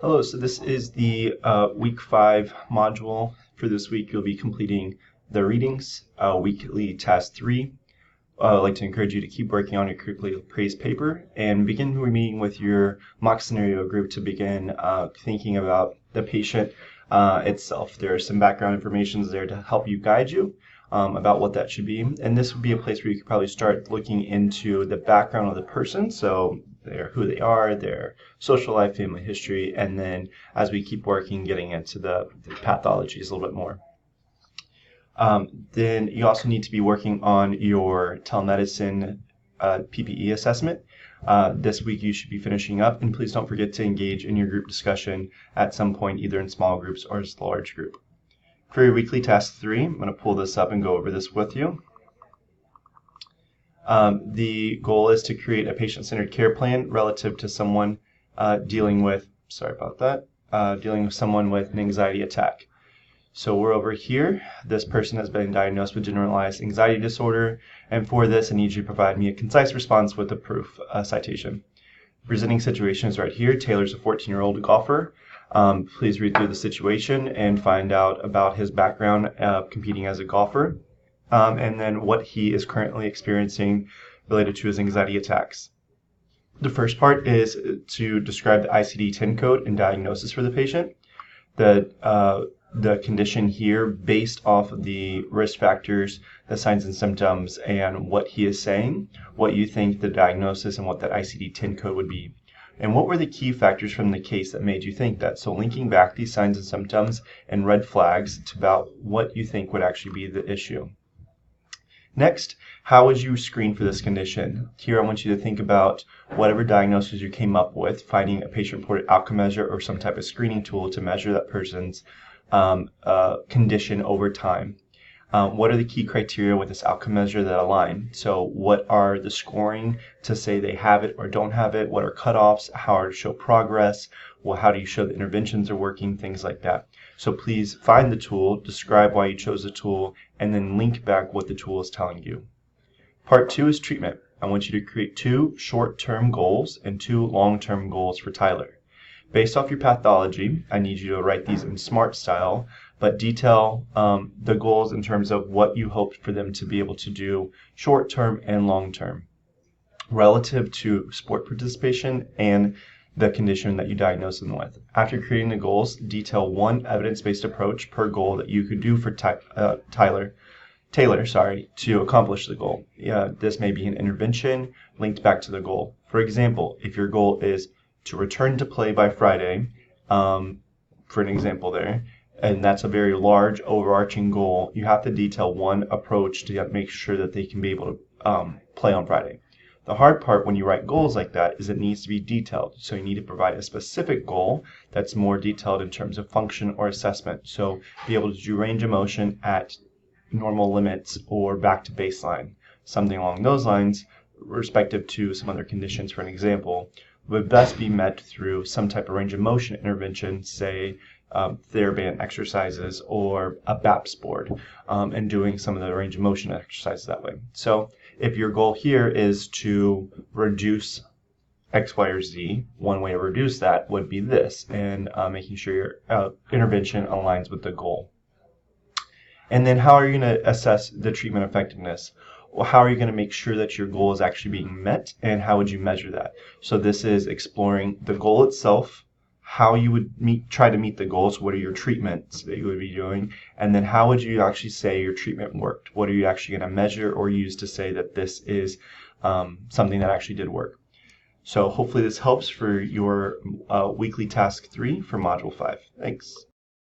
Hello, so this is the week 5 module. For this week, you'll be completing the readings, weekly task 3. I'd like to encourage you to keep working on your critically appraised paper and begin meeting with your mock scenario group to begin thinking about the patient itself. There are some background information there to help you guide you about what that should be. And this would be a place where you could probably start looking into the background of the person. So who they are, their social life, family history, and then as we keep working, getting into the pathologies a little bit more. Then you also need to be working on your telemedicine PPE assessment. This week you should be finishing up, and please don't forget to engage in your group discussion at some point, either in small groups or as a large group. For your weekly task 3, I'm going to pull this up and go over this with you. The goal is to create a patient-centered care plan relative to someone dealing with someone with an anxiety attack. So we're over here. This person has been diagnosed with generalized anxiety disorder, and for this, I need you to provide me a concise response with a proof citation. Presenting situation is right here. Taylor's a 14-year-old golfer. Please read through the situation and find out about his background competing as a golfer, and then what he is currently experiencing related to his anxiety attacks. The first part is to describe the ICD-10 code and diagnosis for the patient. The condition here based off of the risk factors, the signs and symptoms, and what he is saying, what you think the diagnosis and what that ICD-10 code would be. And what were the key factors from the case that made you think that? So linking back these signs and symptoms and red flags to about what you think would actually be the issue. Next, how would you screen for this condition? Here I want you to think about whatever diagnosis you came up with, finding a patient-reported outcome measure or some type of screening tool to measure that person's condition over time. What are the key criteria with this outcome measure that align? So what are the scoring to say they have it or don't have it? What are cutoffs? How are to show progress? Well, how do you show the interventions are working? Things like that. So please find the tool, describe why you chose the tool, and then link back what the tool is telling you. Part 2 is treatment. I want you to create 2 short-term goals and 2 long-term goals for Tyler. Based off your pathology, I need you to write these in SMART style, but detail the goals in terms of what you hope for them to be able to do short-term and long-term relative to sport participation and the condition that you diagnose them with. After creating the goals, detail 1 evidence-based approach per goal that you could do for Taylor, to accomplish the goal. This may be an intervention linked back to the goal. For example, if your goal is to return to play by Friday, for an example there, and that's a very large overarching goal, you have to detail 1 approach to make sure that they can be able to play on Friday. The hard part when you write goals like that is it needs to be detailed. So you need to provide a specific goal that's more detailed in terms of function or assessment. So be able to do range of motion at normal limits or back to baseline. Something along those lines, respective to some other conditions, for an example, would best be met through some type of range of motion intervention, say TheraBand exercises or a BAPS board, and doing some of the range of motion exercises that way. So if your goal here is to reduce X, Y, or Z, one way to reduce that would be this, and making sure your intervention aligns with the goal. And then how are you going to assess the treatment effectiveness? Well, how are you going to make sure that your goal is actually being met, and how would you measure that? So this is exploring the goal itself, how you would try to meet the goals, what are your treatments that you would be doing, and then how would you actually say your treatment worked? What are you actually going to measure or use to say that this is something that actually did work? So hopefully this helps for your weekly task 3 for Module 5. Thanks.